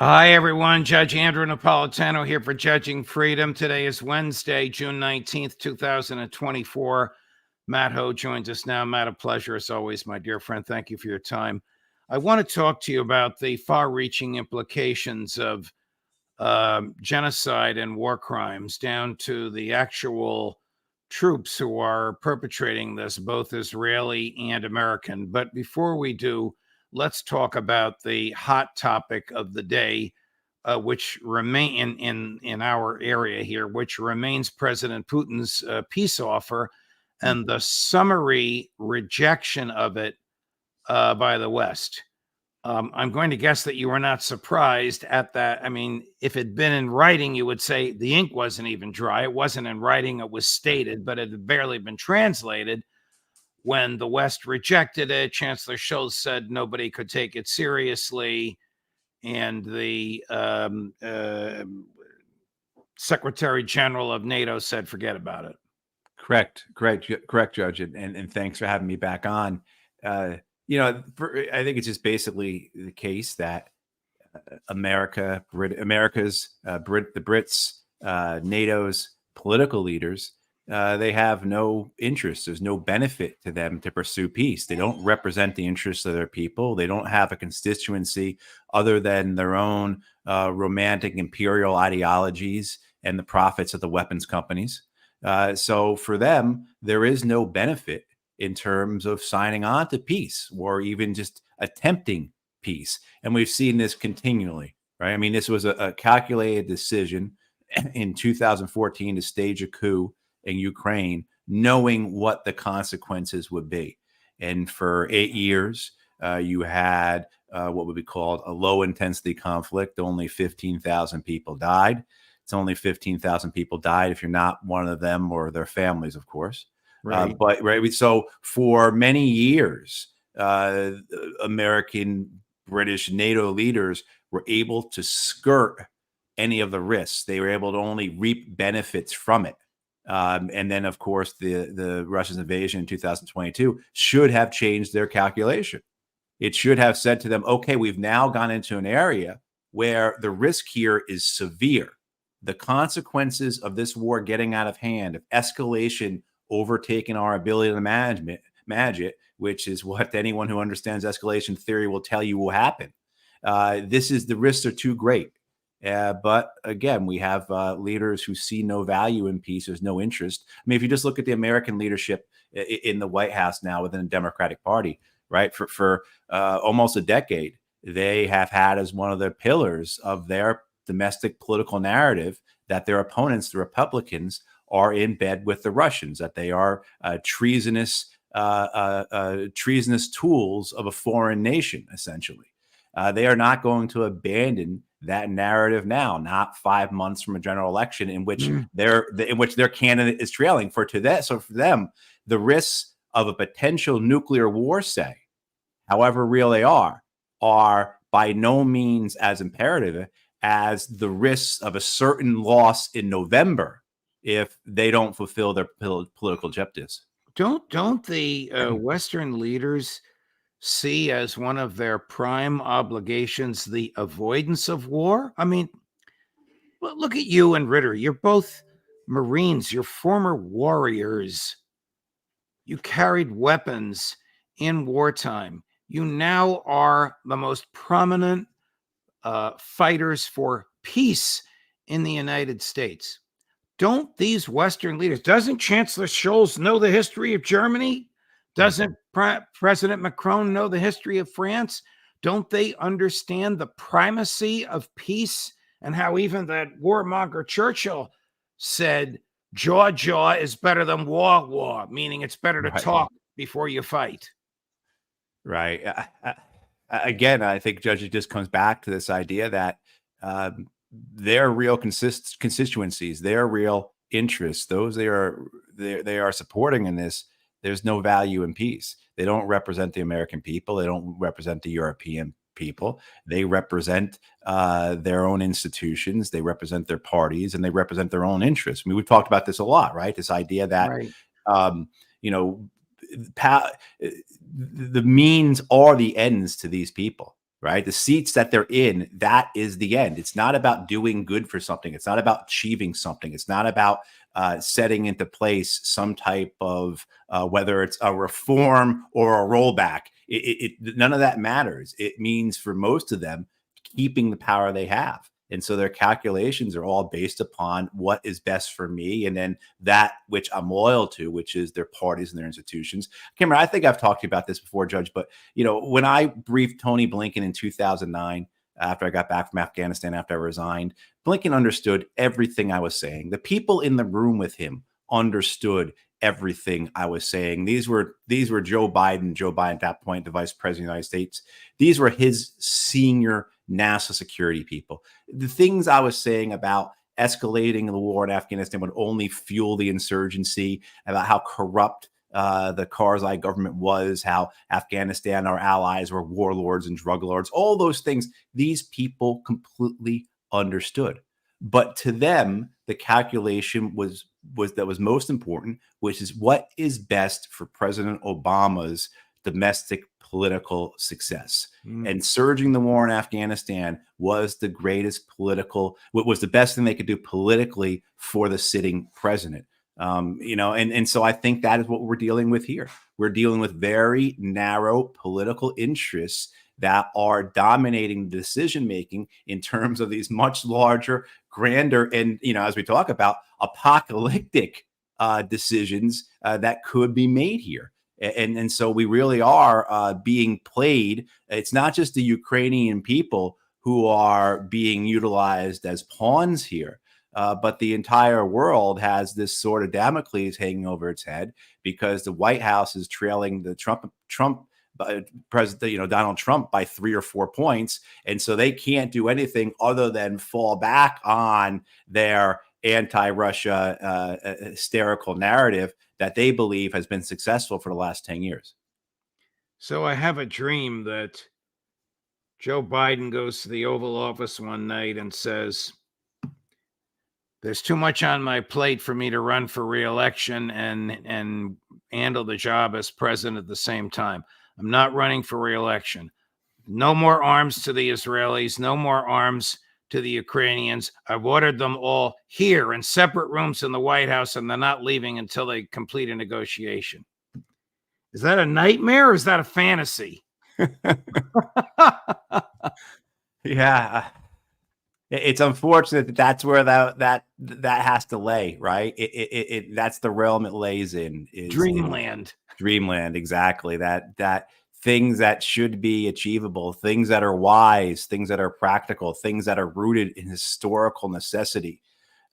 Hi, everyone. Judge Andrew Napolitano here for Judging Freedom. Today is Wednesday, June 19th, 2024. Matt Ho joins us now. Matt, a pleasure as always, my dear friend. Thank you for your time. I want to talk to you about the far-reaching implications of genocide and war crimes down to the actual troops who are perpetrating this, both Israeli and American. But before we do, let's talk about the hot topic of the day, which remain in our area here, which remains President Putin's peace offer and the summary rejection of it by the West. I'm going to guess that you were not surprised at that. I mean, if it had been in writing, you would say the ink wasn't even dry. It wasn't in writing. It was stated, but it had barely been translated. When the West rejected it, Chancellor Scholz said nobody could take it seriously. And the Secretary General of NATO said, forget about it. Correct, Judge. And thanks for having me back on. I think it's just basically the case that the Brits, NATO's political leaders, they have no interest. There's no benefit to them to pursue peace. They don't represent the interests of their people. They don't have a constituency other than their own romantic imperial ideologies and the profits of the weapons companies. So for them, there is no benefit in terms of signing on to peace or even just attempting peace. And we've seen this continually, right? I mean, this was a calculated decision in 2014 to stage a coup in Ukraine, knowing what the consequences would be. And for 8 years, you had what would be called a low intensity conflict. Only 15,000 people died. It's only 15,000 people died if you're not one of them or their families, of course. Right. So for many years, American, British, NATO leaders were able to skirt any of the risks. They were able to only reap benefits from it. And then, of course, the Russian invasion in 2022 should have changed their calculation. It should have said to them, okay, we've now gone into an area where the risk here is severe. The consequences of this war getting out of hand, of escalation overtaking our ability to manage it, which is what anyone who understands escalation theory will tell you will happen. The risks are too great. But again, we have leaders who see no value in peace. There's no interest. I mean, if you just look at the American leadership in the White House now within the Democratic Party, right, for almost a decade, they have had as one of their pillars of their domestic political narrative that their opponents, the Republicans, are in bed with the Russians, that they are treasonous tools of a foreign nation, essentially. They are not going to abandon that narrative now, not 5 months from a general election in which their candidate is trailing. So for them, the risks of a potential nuclear war, say, however real they are by no means as imperative as the risks of a certain loss in November if they don't fulfill their political objectives. Don't the Western leaders see as one of their prime obligations the avoidance of war? I mean, look at you and Ritter. You're both Marines. You're former warriors. You carried weapons in wartime. You now are the most prominent fighters for peace in the United States. Don't these Western leaders, doesn't Chancellor Scholz know the history of Germany? Doesn't President Macron know the history of France? Don't they understand the primacy of peace and how even that warmonger Churchill said, jaw is better than war, meaning it's better to talk before you fight. Right. Again, I think, Judge, it just comes back to this idea that their real constituencies, their real interests, those they are supporting in this, there's no value in peace. They don't represent the American people. They don't represent the European people. They represent their own institutions. They represent their parties, and they represent their own interests. I mean, we've talked about this a lot, right? This idea that, the means are the ends to these people, right? The seats that they're in, that is the end. It's not about doing good for something. It's not about achieving something. It's not about setting into place some type of whether it's a reform or a rollback. None of that matters. It means for most of them keeping the power they have. And so their calculations are all based upon what is best for me. And then that which I'm loyal to, which is their parties and their institutions. Cameron, I think I've talked to you about this before, Judge, but when I briefed Tony Blinken in 2009, after I got back from Afghanistan, after I resigned, Blinken understood everything I was saying. The people in the room with him understood everything I was saying. These were Joe Biden at that point, the vice president of the United States. These were his senior NASA security people. The things I was saying about escalating the war in Afghanistan would only fuel the insurgency, about how corrupt the Karzai government was, how Afghanistan, our allies, were warlords and drug lords, all those things, these people completely understood. But to them, the calculation was most important, which is what is best for President Obama's domestic political success. And surging the war in Afghanistan was the greatest was the best thing they could do politically for the sitting president. And so I think that is what we're dealing with here. We're dealing with very narrow political interests that are dominating the decision making in terms of these much larger, grander, and as we talk about, apocalyptic decisions that could be made here. And so we really are being played. It's not just the Ukrainian people who are being utilized as pawns here, but the entire world has this sort of Damocles hanging over its head because the White House is trailing the Trump President, Donald Trump by 3 or 4 points. And so they can't do anything other than fall back on their anti-Russia hysterical narrative that they believe has been successful for the last 10 years. So I have a dream that Joe Biden goes to the Oval Office one night and says, there's too much on my plate for me to run for re-election and handle the job as president at the same time. I'm not running for re-election. No more arms to the Israelis, no more arms to the Ukrainians. I've ordered them all here in separate rooms in the White House, and they're not leaving until they complete a negotiation. Is that a nightmare or is that a fantasy? Yeah. It's unfortunate that that's where that has to lay, right? That's the realm it lays in. Dreamland. Dreamland, exactly. That things that should be achievable, things that are wise, things that are practical, things that are rooted in historical necessity,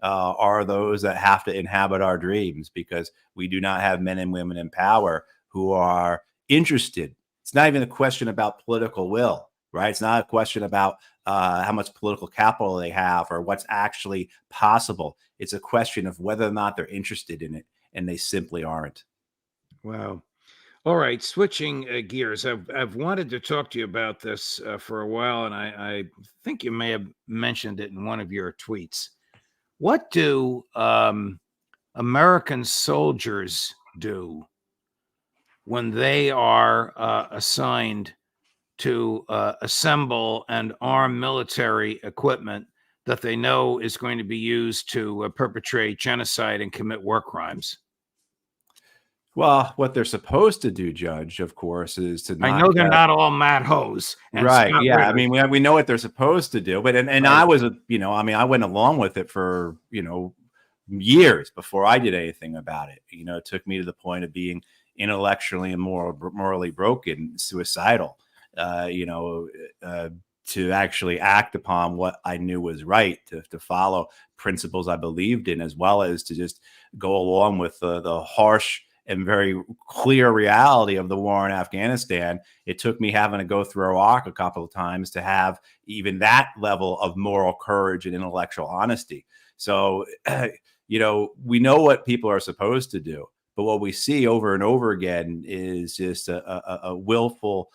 are those that have to inhabit our dreams, because we do not have men and women in power who are interested. It's not even a question about political will, right? It's not a question about how much political capital they have or what's actually possible. It's a question of whether or not they're interested in it, and they simply aren't. Wow. All right, switching gears. I've wanted to talk to you about this for a while, and I think you may have mentioned it in one of your tweets. What do American soldiers do when they are assigned to assemble and arm military equipment that they know is going to be used to perpetrate genocide and commit war crimes? Well, what they're supposed to do, Judge, of course, is to not. I know they're not all Matt Hose and right. Scott Yeah. Ritter. I mean, we know what they're supposed to do, but and Right. I was, I went along with it for, years before I did anything about it. It took me to the point of being intellectually and morally broken, suicidal, to actually act upon what I knew was right, to follow principles I believed in, as well as to just go along with the harsh and very clear reality of the war in Afghanistan. It took me having to go through Iraq a couple of times to have even that level of moral courage and intellectual honesty. So, we know what people are supposed to do, but what we see over and over again is just a willful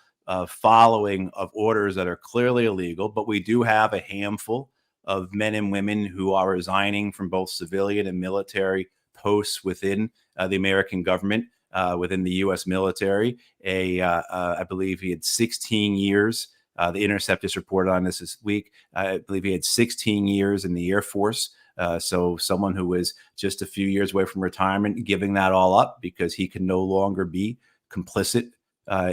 following of orders that are clearly illegal. But we do have a handful of men and women who are resigning from both civilian and military posts within the American government, within the U.S. military. I believe he had 16 years The Intercept just reported on this week. I believe he had 16 years in the Air Force. So someone who is just a few years away from retirement, giving that all up because he can no longer be complicit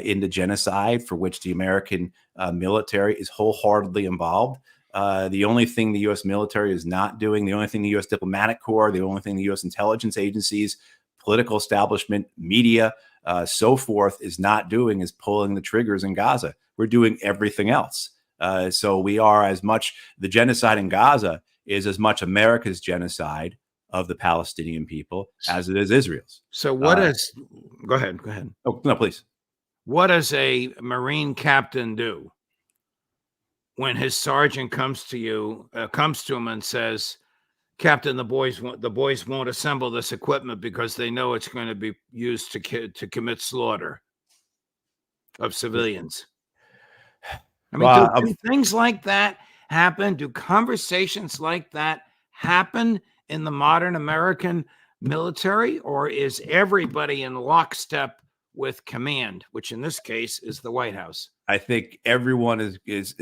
in the genocide for which the American military is wholeheartedly involved. The only thing the U.S. military is not doing, the only thing the U.S. diplomatic corps, the only thing the U.S. intelligence agencies, political establishment, media, so forth is not doing is pulling the triggers in Gaza. We're doing everything else. So we are as much, the genocide in Gaza is as much America's genocide of the Palestinian people as it is Israel's. So what is, go ahead. Oh, no, please. What does a Marine captain do when his sergeant comes to him and says, Captain, the boys won't assemble this equipment because they know it's going to be used to commit slaughter of civilians? I mean, do things like that happen? Do conversations like that happen in the modern American military, or is everybody in lockstep with command, which in this case is the White House? I think everyone is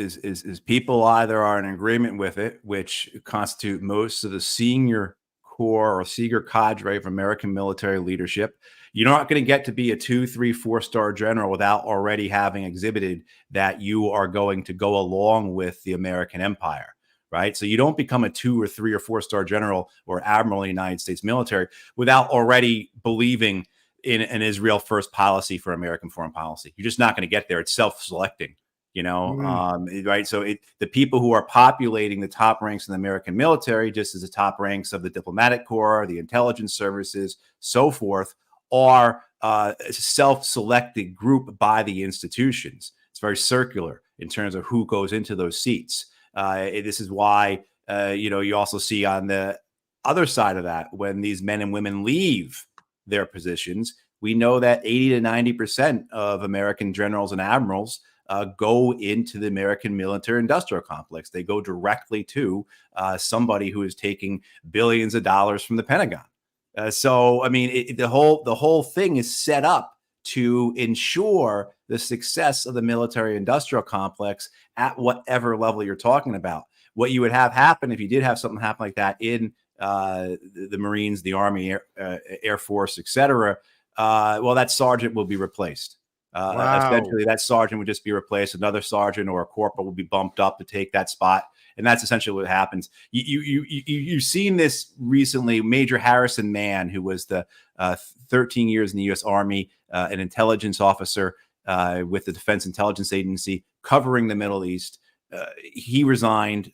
people either are in agreement with it, which constitute most of the senior corps or senior cadre of American military leadership. You're not going to get to be a 2, 3, 4-star general without already having exhibited that you are going to go along with the American empire, right? So you don't become a 2 or 3 or 4-star general or admiral in the United States military without already believing in an Israel first policy for American foreign policy. You're just not going to get there. It's self-selecting, right? So the people who are populating the top ranks in the American military, just as the top ranks of the diplomatic corps, the intelligence services, so forth, are a self-selected group by the institutions. It's very circular in terms of who goes into those seats. This is why, you also see on the other side of that, when these men and women leave their positions, we know that 80 to 90% of American generals and admirals go into the American military industrial complex. They go directly to somebody who is taking billions of dollars from the Pentagon. So, I mean, the whole thing is set up to ensure the success of the military industrial complex at whatever level you're talking about. What you would have happen if you did have something happen like that in the Marines, the Army, Air Force, etc. Well, that sergeant will be replaced. Wow. Essentially, that sergeant would just be replaced. Another sergeant or a corporal will be bumped up to take that spot. And that's essentially what happens. You've seen this recently. Major Harrison Mann, who was the 13 years in the U.S. Army, an intelligence officer with the Defense Intelligence Agency covering the Middle East, he resigned.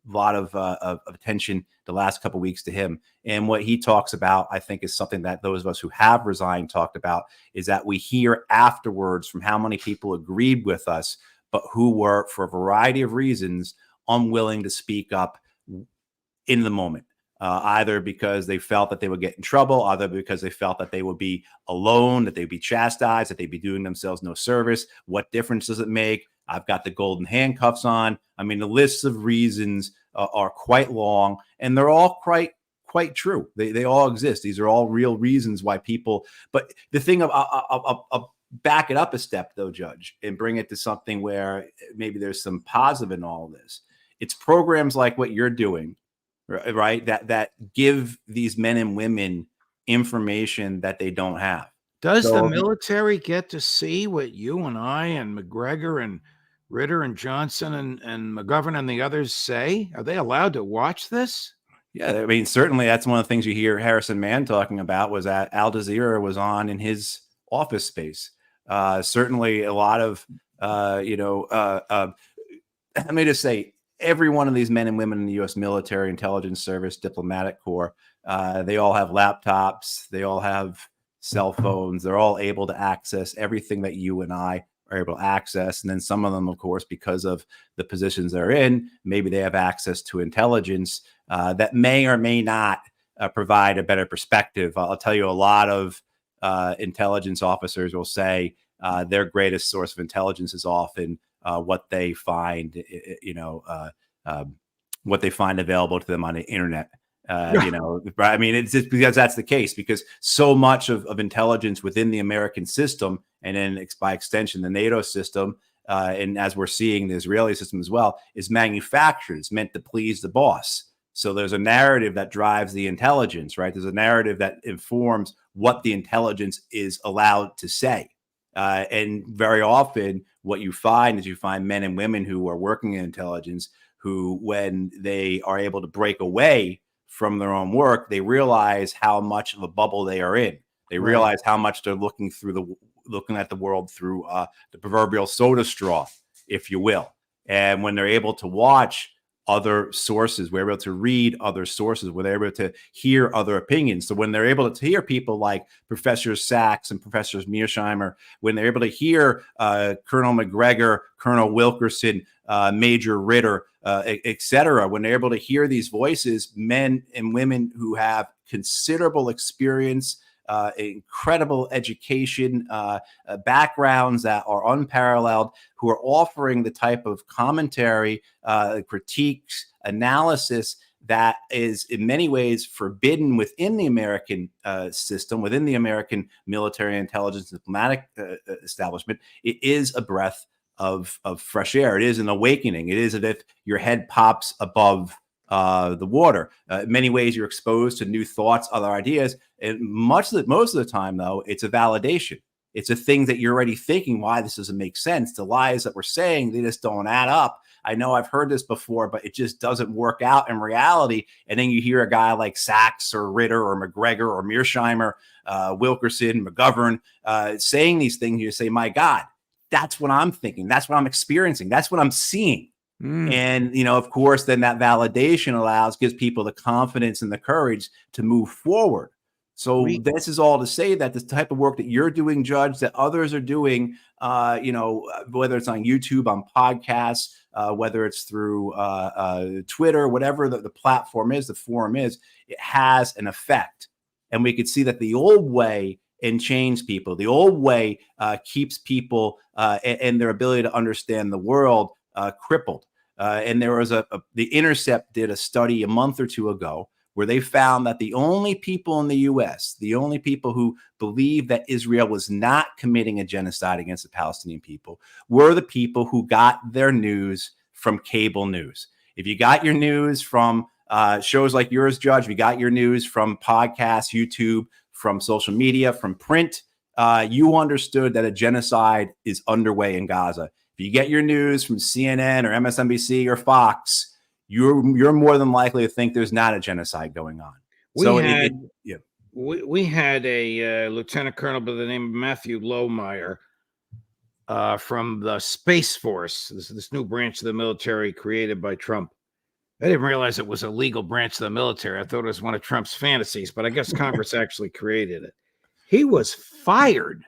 A lot of attention the last couple of weeks to him. And what he talks about, I think, is something that those of us who have resigned talked about, is that we hear afterwards from how many people agreed with us, but who were, for a variety of reasons, unwilling to speak up in the moment, either because they felt that they would get in trouble, either because they felt that they would be alone, that they'd be chastised, that they'd be doing themselves no service. What difference does it make? I've got the golden handcuffs on. I mean, the lists of reasons are quite long, and they're all quite true. They all exist. These are all real reasons why people. But the thing of I'll back it up a step, though, Judge, and bring it to something where maybe there's some positive in all of this. It's programs like what you're doing, right? That give these men and women information that they don't have. Does the military get to see what you and I and McGregor and Ritter and Johnson and McGovern and the others say? Are they allowed to watch this? Yeah, I mean, certainly that's one of the things you hear Harrison Mann talking about, was that Al Jazeera was on in his office space. Certainly a lot of, let me just say, every one of these men and women in the U.S. military, intelligence service, diplomatic corps, they all have laptops. They all have cell phones. They're all able to access everything that you and I are able to access. And then some of them, of course, because of the positions they're in, maybe they have access to intelligence that may or may not provide a better perspective. I'll tell you, a lot of intelligence officers will say their greatest source of intelligence is often what they find, what they find available to them on the internet. I mean, it's just because that's the case, because so much of intelligence within the American system, and then by extension, the NATO system, and as we're seeing the Israeli system as well, is manufactured. It's meant to please the boss. So there's a narrative that drives the intelligence, right? There's a narrative that informs what the intelligence is allowed to say. And very often what you find is you find men and women who are working in intelligence who, when they are able to break away from their own work, they realize how much of a bubble they are in. They realize how much they're looking at the world through the proverbial soda straw, if you will. And when they're able to watch other sources, we're able to read other sources, where they're able to hear other opinions. So when they're able to hear people like Professor Sachs and Professor Mearsheimer, when they're able to hear Colonel McGregor, Colonel Wilkerson, Major Ritter, etc., when they're able to hear these voices, men and women who have considerable experience, incredible education, backgrounds that are unparalleled, who are offering the type of commentary, critiques, analysis that is in many ways forbidden within the American system, within the American military intelligence and diplomatic establishment. It is a breath of fresh air. It is an awakening. It is as if your head pops above the water. In many ways, you're exposed to new thoughts, other ideas. And most of the time, though, it's a validation. It's a thing that you're already thinking, why this doesn't make sense. The lies that we're saying, they just don't add up. I know I've heard this before, but it just doesn't work out in reality. And then you hear a guy like Sachs or Ritter or McGregor or Mearsheimer, Wilkerson, McGovern saying these things. You say, my God, that's what I'm thinking. That's what I'm experiencing. That's what I'm seeing. And, of course, then that validation gives people the confidence and the courage to move forward. So this is all to say that this type of work that you're doing, Judge, that others are doing, whether it's on YouTube, on podcasts, whether it's through Twitter, whatever the platform is, the forum is, it has an effect. And we could see that the old way enchains people. The old way keeps people and their ability to understand the world crippled. And there was The Intercept did a study a month or two ago where they found that the only people in the U.S., the only people who believed that Israel was not committing a genocide against the Palestinian people, were the people who got their news from cable news. If you got your news from shows like yours, Judge, if you got your news from podcasts, YouTube, from social media, from print, you understood that a genocide is underway in Gaza. If you get your news from CNN or MSNBC or Fox, you're more than likely to think there's not a genocide going on. We had a lieutenant colonel by the name of Matthew Lohmeyer from the Space Force, this new branch of the military created by Trump. I didn't realize it was a legal branch of the military. I thought it was one of Trump's fantasies, but I guess Congress actually created it. He was fired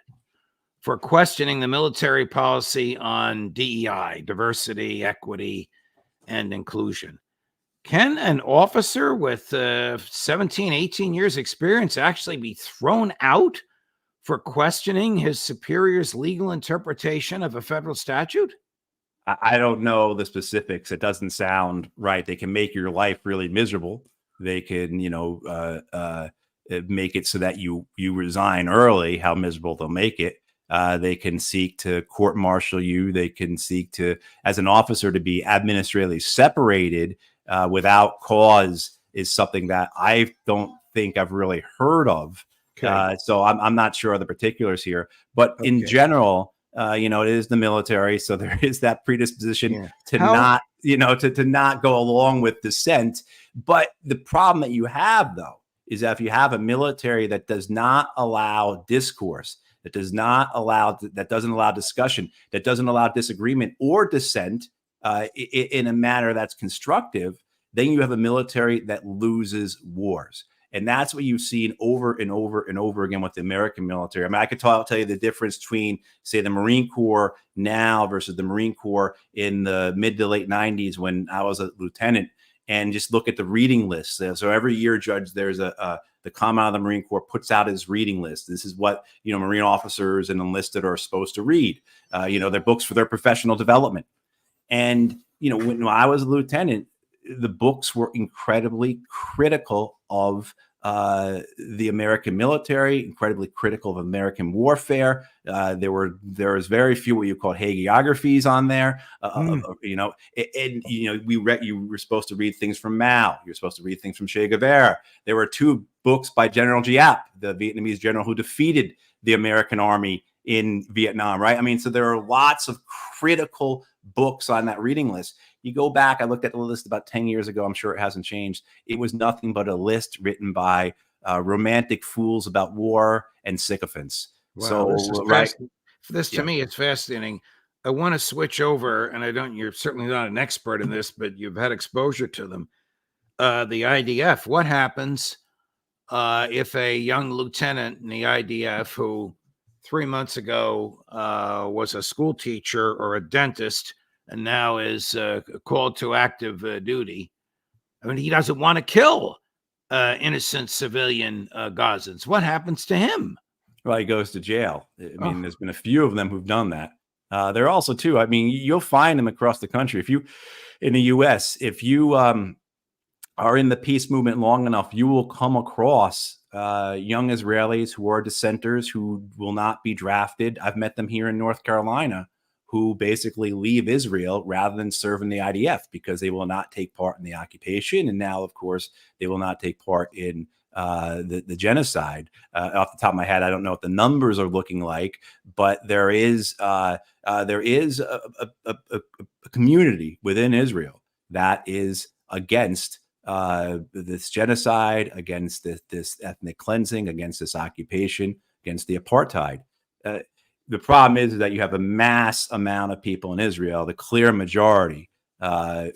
for questioning the military policy on DEI, diversity, equity, and inclusion. Can an officer with 17, 18 years experience actually be thrown out for questioning his superior's legal interpretation of a federal statute? I don't know the specifics. It doesn't sound right. They can make your life really miserable. They can, make it so that you resign early, how miserable they'll make it. They can seek to court-martial you. They can seek to, as an officer, to be administratively separated without cause is something that I don't think I've really heard of. Okay. So I'm not sure of the particulars here. But in general, it is the military. So there is that predisposition to not go along with dissent. But the problem that you have, though, is that if you have a military that does not allow discourse, that doesn't allow discussion, that doesn't allow disagreement or dissent in a manner that's constructive, then you have a military that loses wars. And that's what you've seen over and over and over again with the American military. I mean, I could tell you the difference between, say, the Marine Corps now versus the Marine Corps in the mid to late 90s when I was a lieutenant, and just look at the reading list. So every year, Judge, there's the Commandant of the Marine Corps puts out his reading list. This is what, Marine officers and enlisted are supposed to read, their books for their professional development. And, when I was a lieutenant, the books were incredibly critical of the American military, incredibly critical of American warfare. There was very few what you call hagiographies on there. You know, and you know, you were supposed to read things from Mao. You're supposed to read things from Che Guevara. There were 2 books by General Giap, the Vietnamese general who defeated the American army in Vietnam, right? I mean, so there are lots of critical books on that reading list. You go back, I looked at the list about 10 years ago. I'm sure it hasn't changed. It was nothing but a list written by romantic fools about war and sycophants. Wow, this is So, right. This to Yeah. me, it's fascinating. I want to switch over, and I don't. You're certainly not an expert in this, but you've had exposure to them. The IDF. What happens if a young lieutenant in the IDF who 3 months ago was a school teacher or a dentist and now is called to active duty? I mean, he doesn't want to kill innocent civilian Gazans. What happens to him? Well, he goes to jail. I Oh, mean, there's been a few of them who've done that. There are also, too, I mean, you'll find them across the country. If you, in the U.S., if you are in the peace movement long enough, you will come across young Israelis who are dissenters who will not be drafted. I've met them here in North Carolina who basically leave Israel rather than serve in the IDF because they will not take part in the occupation. And now, of course, they will not take part in the genocide. Off the top of my head, I don't know what the numbers are looking like, but there is a community within Israel that is against this genocide, against this ethnic cleansing, against this occupation, against the apartheid. The problem is that you have a mass amount of people in Israel, the clear majority,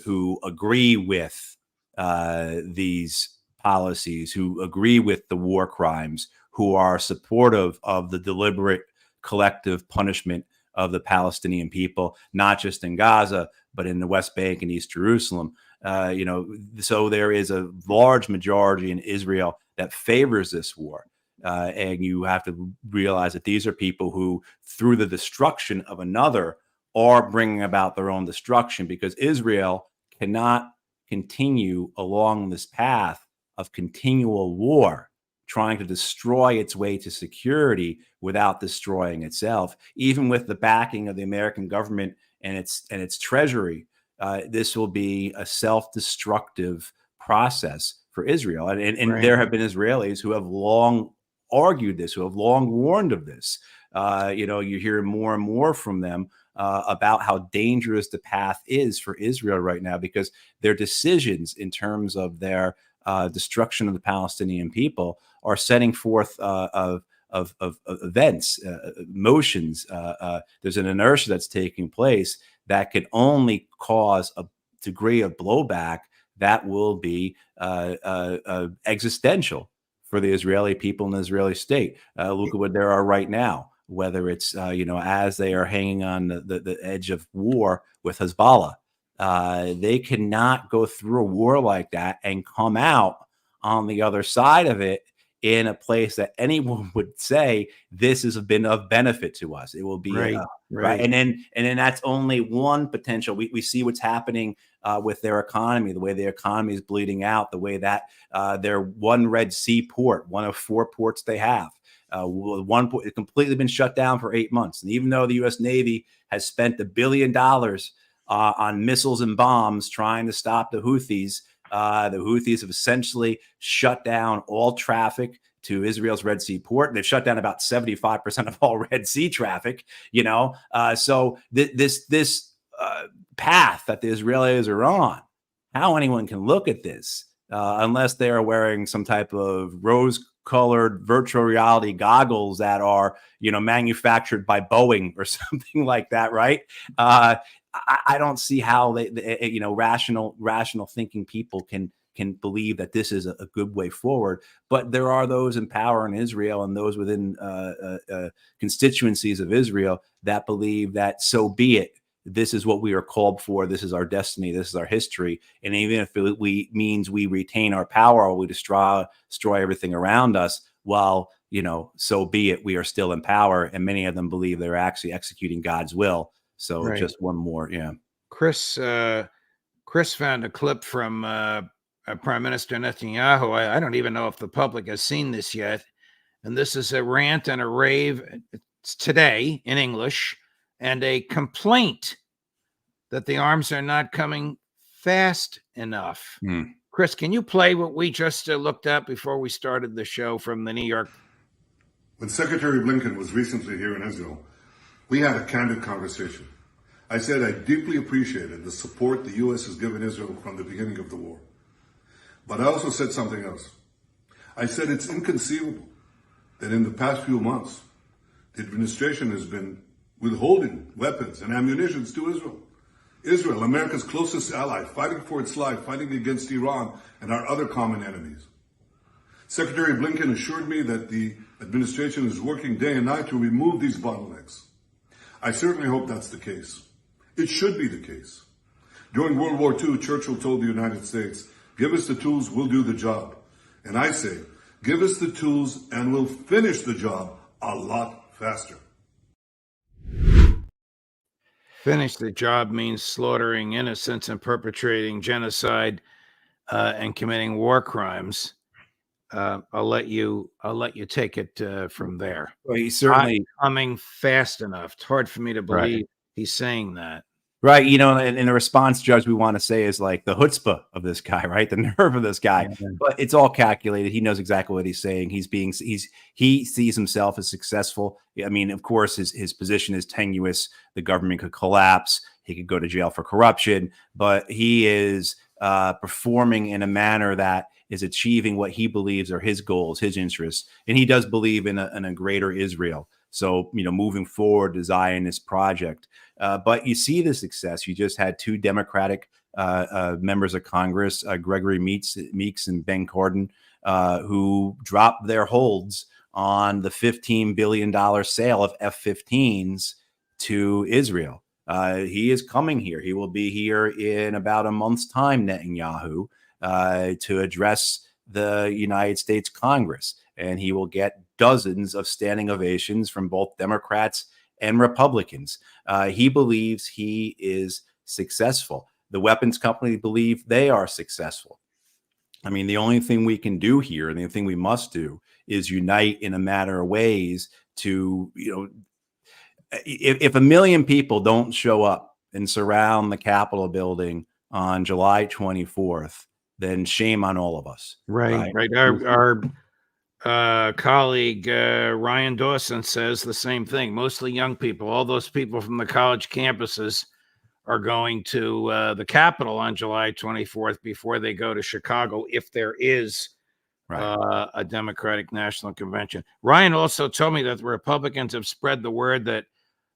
who agree with these policies, who agree with the war crimes, who are supportive of the deliberate collective punishment of the Palestinian people, not just in Gaza, but in the West Bank and East Jerusalem. You know, so there is a large majority in Israel that favors this war. And you have to realize that these are people who, through the destruction of another, are bringing about their own destruction because Israel cannot continue along this path of continual war, trying to destroy its way to security without destroying itself. Even with the backing of the American government and its treasury, this will be a self-destructive process for Israel. And right, there have been Israelis who have long argued this, who have long warned of this. You know, you hear more and more from them about how dangerous the path is for Israel right now because their decisions in terms of their destruction of the Palestinian people are setting forth of events, motions. There's an inertia that's taking place that can only cause a degree of blowback that will be existential for the Israeli people and the Israeli state. Look at what there are right now, whether it's, you know, as they are hanging on the edge of war with Hezbollah. They cannot go through a war like that and come out on the other side of it in a place that anyone would say this has been of benefit to us. It will be right, right, right, and then that's only one potential. We see what's happening with their economy, the way their economy is bleeding out, the way that their one Red Sea port, one of 4 ports they have, one port, it's completely been shut down for 8 months. And even though the U.S. Navy has spent $1 billion on missiles and bombs trying to stop the Houthis have essentially shut down all traffic to Israel's Red Sea port. They've shut down about 75% of all Red Sea traffic, you know. So this path that the Israelis are on, how anyone can look at this unless they are wearing some type of rose-colored virtual reality goggles that are, you know, manufactured by Boeing or something like that, right? I don't see how they you know, rational thinking people can believe that this is a good way forward. But there are those in power in Israel and those within constituencies of Israel that believe that so be it. This is what we are called for. This is our destiny. This is our history. And even if it means we retain our power or we destroy everything around us, well, you know, so be it. We are still in power. And many of them believe they're actually executing God's will. So right. just one more, yeah. Chris, Chris found a clip from Prime Minister Netanyahu. I don't even know if the public has seen this yet. And this is a rant and a rave. It's today in English, and a complaint that the arms are not coming fast enough. Chris, can you play what we just looked up before we started the show from the New York? When Secretary Blinken was recently here in Israel, we had a candid conversation. I said I deeply appreciated the support the U.S. has given Israel from the beginning of the war. But I also said something else. I said it's inconceivable that in the past few months, the administration has been withholding weapons and ammunition to Israel. Israel, America's closest ally, fighting for its life, fighting against Iran and our other common enemies. Secretary Blinken assured me that the administration is working day and night to remove these bottlenecks. I certainly hope that's the case. It should be the case. During World War II, Churchill told the United States, "Give us the tools, we'll do the job." And I say, give us the tools and we'll finish the job a lot faster. Finish the job means slaughtering innocents and perpetrating genocide and committing war crimes. I'll let you take it from there. Well, he's certainly not coming fast enough. It's hard for me to believe he's saying that. Right. You know, and the response, Judge, we want to say is like the chutzpah of this guy, right? The nerve of this guy. But it's all calculated. He knows exactly what he's saying. He sees himself as successful. I mean, of course, his position is tenuous. The government could collapse. He could go to jail for corruption. But he is performing in a manner that is achieving what he believes are his goals, his interests. And he does believe in a greater Israel. So, you know, moving forward to Zionist project. But you see the success. You just had two Democratic members of Congress, Gregory Meeks and Ben Cardin, who dropped their holds on the $15 billion sale of F-15s to Israel. He is coming here. He will be here in about a month's time, Netanyahu, to address the United States Congress. And he will get dozens of standing ovations from both Democrats and Republicans. He believes he is successful. The weapons company believe they are successful. I mean, the only thing we can do here, and the thing we must do, is unite in a matter of ways to, you know, if 1 million people don't show up and surround the Capitol building on July 24th, then shame on all of us. Right. Our colleague Ryan Dawson says the same thing. Mostly young people. All those people from the college campuses are going to the Capitol on July 24th before they go to Chicago, if there is a Democratic National Convention. Ryan also told me that the Republicans have spread the word that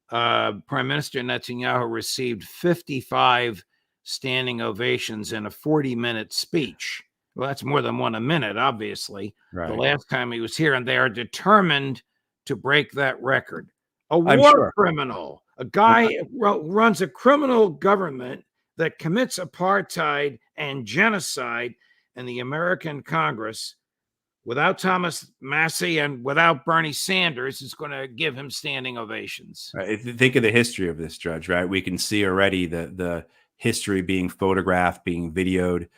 Prime Minister Netanyahu received 55 standing ovations in a 40-minute speech. Well, that's more than one a minute, obviously. The last time he was here, and they are determined to break that record. A war criminal, a guy who runs a criminal government that commits apartheid and genocide, and the American Congress, without Thomas Massey and without Bernie Sanders, is going to give him standing ovations. If you think of the history of this, Judge, right? We can see already the history being photographed, being videoed,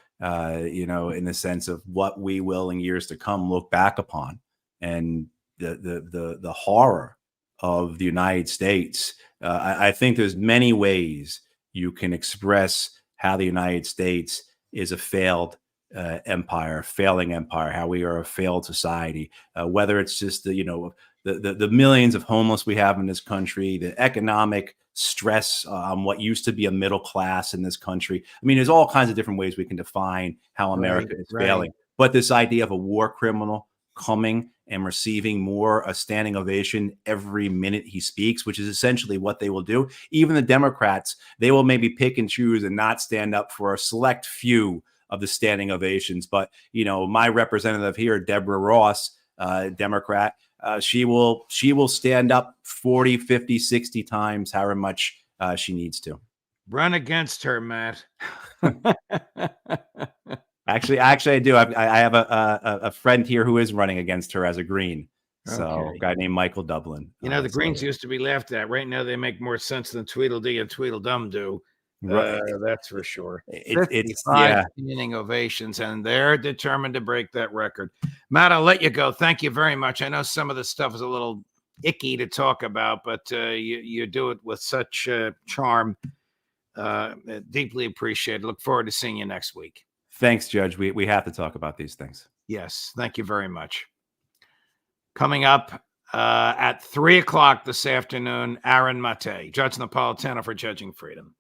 you know, in the sense of what we will in years to come look back upon, and the horror of the United States. I think there's many ways you can express how the United States is a failed empire, failing empire, how we are a failed society, whether it's just the millions of homeless we have in this country, the economic stress on what used to be a middle class in this country. I mean, there's all kinds of different ways we can define how America is failing. But this idea of a war criminal coming and receiving a standing ovation every minute he speaks, which is essentially what they will do. Even the Democrats, they will maybe pick and choose and not stand up for a select few of the standing ovations. But, you know, my representative here, Deborah Ross, Democrat, she will stand up 40, 50, 60 times, however much she needs to. Run against her, Matt. Actually, I do. I have a friend here who is running against her as a Green. So a guy named Michael Dublin. You know, the Greens used to be laughed at. Right now, they make more sense than Tweedledee and Tweedledum do. Right. That's for sure. It's 55 standing ovations, and they're determined to break that record. Matt, I'll let you go. Thank you very much. I know some of the stuff is a little icky to talk about, but you do it with such charm. Deeply appreciated. Look forward to seeing you next week. Thanks, Judge. We have to talk about these things. Yes, thank you very much. Coming up at 3 o'clock this afternoon, Aaron Mate, Judge Napolitano for Judging Freedom.